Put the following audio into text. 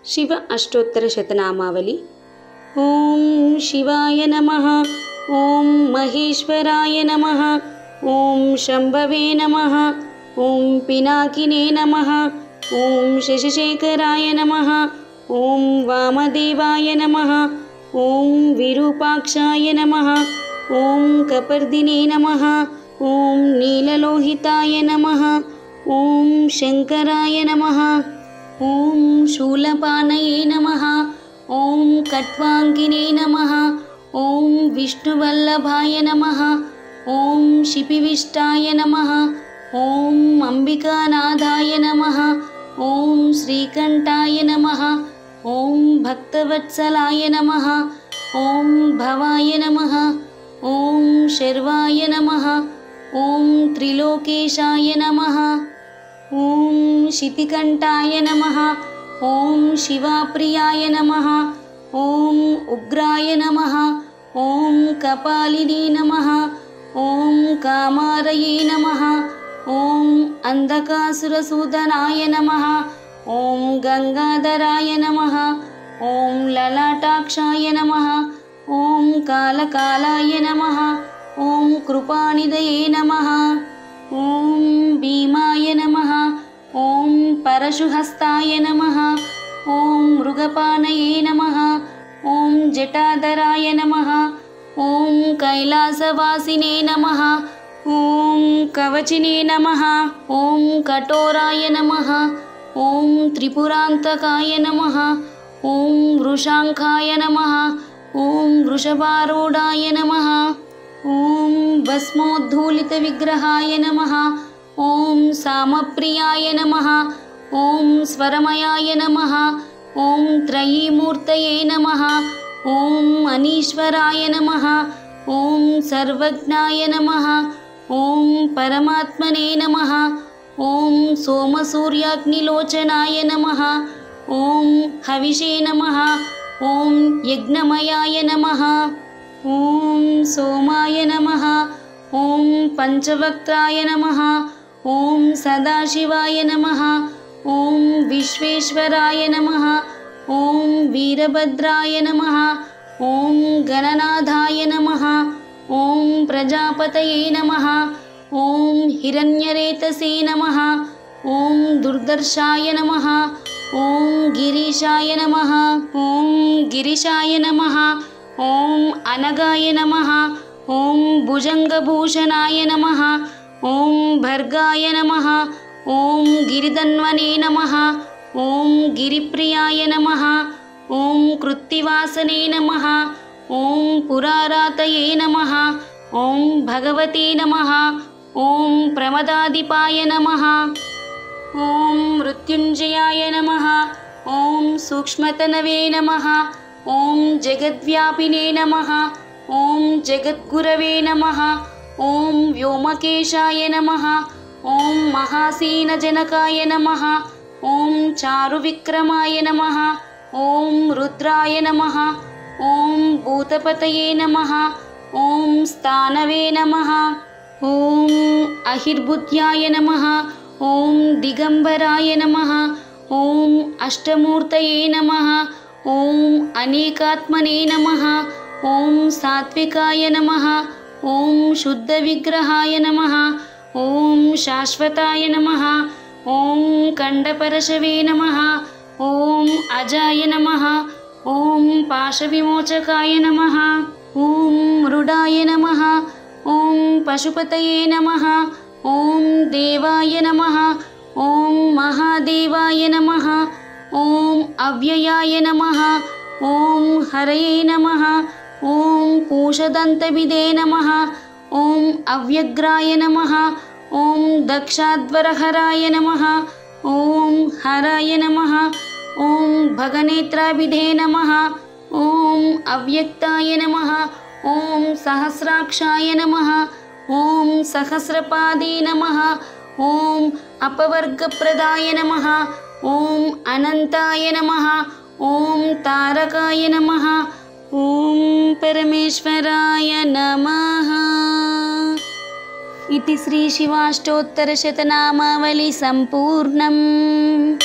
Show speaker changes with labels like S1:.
S1: शिव अष्टोत्तरशतनामावली। ओं शिवाय नमः। ओं महेश्वराय नमः। ओं शंभवे नमः। ओं पिनाकिने नमः। ओं शशिशेखराय नमः। ओं वामदेवाय नमः। ओं विरूपाक्षाय नमः। ओं कपर्दिने नमः। ओं नीललोहिताय नमः। ओं शंकराय नमः। ओं शूलपाणये नमः। ओं कट्वांगिने नमः। ओं विष्णुवल्लभाय नमः। ओं शिपिविष्टाय नमः। ओं अंबिकानाथाय नमः। ओं श्रीकंठाय नमः। ओं भक्तवत्सलाय नमः। ओं भवाय नमः। ओं शर्वाय नमः। ओं त्रिलोकेशाय नमः। ओं शितिकंठाय नमः। ओं शिवाप्रियाय नमः। ओं उग्राय नमः। ओं कपालिनी नमः। ओं कामारये नमः। ओं अंधकासुरसूदनाय नमः। ओं गंगाधराय नमः। ओं ललाटाक्षाय नमः। ओं कालकालाय नमः। ओं कृपानिधये नमः। ओं भीमाय नमः। ओं परशुहस्ताय नमः। ओं मृगपाणये नमः। ओं जटाधराय नमः। ओं कैलासवासिने नमः। ओं कवचिने नमः। ओं कठोराय नमः। ओं त्रिपुरान्तकाय नमः। ओं वृषांखाय नमः। ओं वृषभारूढाय नमः। ओं भस्मोद्धूलितविग्रहाय नमः। ओं सामप्रियाय नमः। ओं स्वरमयाय नमः। ओं त्रयीमूर्तये नमः। ओं अनीश्वराय नमः। ओं सर्वज्ञाय नमः। ओं परमात्मने नमः। ओं सोमसूर्याग्निलोचनाय नमः। ओं हविषे नमः। ओं यज्ञमयाय नमः। ओं सोमाय नमः। ओं पंचवक्त्राय नमः। ओं सदाशिवाय नमः। ओं विश्वेश्वराय नमः। ओं वीरभद्राय नमः। ओं गणनाथाय नमः। ओं प्रजापतये नमः। ओं हिरण्यरेतसे नमः। ओं दुर्दर्शाय नमः। ओं गिरीशाय नमः। ओं गिरिशाय नमः। ओं अनगाय नमः। ओं भुजंगभूषणाय नमः। ओं भर्गाय नमः। ओं गिरिधन्वने नमः। ओं गिरिप्रियाय नमः। ओं कृत्तिवासने नमः। ओं पुरारातये नमः। ओं भगवते नमः। ओं प्रमदाधिपाय नमः। ओं मृत्युंजयाय नमः। ओं सूक्ष्मतनवे नमः। ओं जगद्व्यापिने नमः। ओं जगद्गुरवे नमः। ओं व्योमकेशाय नमः। ओं महासेनजनकाय नमः। ओं चारुविक्रमाय नमः। ओं रुद्राय नमः। ओं भूतपतये नमः। ओं स्थानवे नमः। ओं अहिर्बुद्ध्याय नमः। ओं दिगंबराय नमः। ओं अष्टमूर्तये नमः। ओं अनेकात्मने नमः। ओं सात्विकाय नमः। ओं शुद्धविग्रहाय नमः। ओं शाश्वताय नमः। ओं कंडपरशवे नमः। ओं अजाय नमः। ओं पाशविमोचकाय नमः। ओं मृडाय नमः। ओं पशुपतये नमः। ओं देवाय नमः। ओं महादेवाय नमः। ओं अव्ययाय नमः। ओं हरये नमः। ओं पूषदन्तविदे नमः। ओं अव्यग्राय नमः। ओं दक्षाध्वरहराय नमः। ओं हराय नमः। ओं भगनेत्राभिधे नमः। ओं अव्यक्ताय नमः। ओं सहस्राक्षाय नमः। ओं सहस्रपादे नमः। ओं अपवर्गप्रदाय नमः। ओं अनंताय नमः। ओं तारकाय नमः। ओं परमेश्वराय नमः। इति श्री शिवाष्टोत्तरशतनामावली संपूर्णम्।